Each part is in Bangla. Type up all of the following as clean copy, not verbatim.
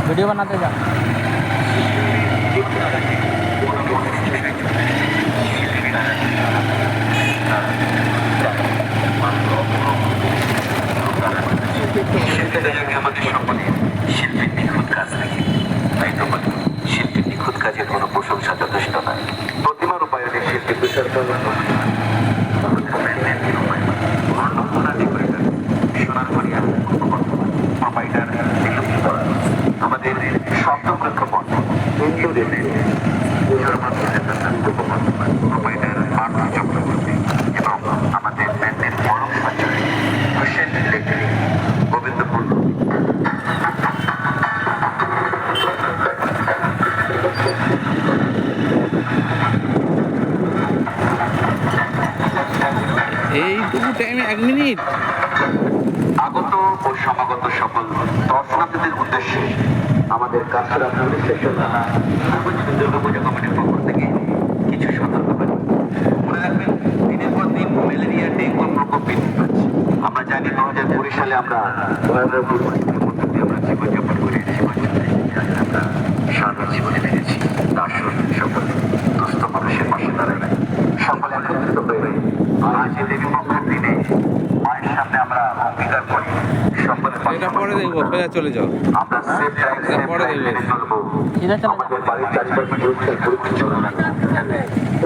वीडियो बनाते जा। শিল্পীর নিখুঁত কাজ দেখে তাই তো বলি শিল্পীর নিখুঁত কাজের কোনো প্রশংসা যথেষ্ট নয়। প্রতিমা রূপায়ণের শিল্পী তুষার আমাদের শব্দ প্রক্ষেপণ চক্রবর্তী এবং আমাদের ব্যান্ডের পরম সঞ্চয় হোসেন গোবিন্দপুর। এইটুকু টাইমে 1 মিনিট। আগত ও সমাগত সকল দর্শনার্থীদের উদ্দেশ্যে আমাদের কাছড়া পুলিশ স্টেশন দুর্গাপূজা কমিটির পক্ষ থেকে কিছু সতর্কবাণী। মনে রাখবেন, দিনের পর দিন ম্যালেরিয়া ডেঙ্গুর প্রকোপ বৃদ্ধি পাচ্ছে। আমরা জানি 2020 সালে আমরা ভয়াবহ পরিস্থিতির মধ্য দিয়ে আমরা জীবনযাপন করে আমরা স্বাভাবিক জীবনে ফিরেছি। তার সকল দুস্থ মানুষের পাশে দাঁড়াবেন, সকলে একত্রিত হয়ে আজ এই দেবী পক্ষের দিনে মায়ের সামনে আমরা অঙ্গীকার করি সকলে এটা পরে দেখবো, সোজা চলে যাও। আমরা সেফ ড্রাইভ পরে দেখবো। চলবো। আমাদের বাড়ির চারপাশে পরিষ্কার পরিচ্ছন্ন রাখবো।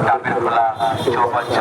ডাবের খোলা চৌবাচ্চা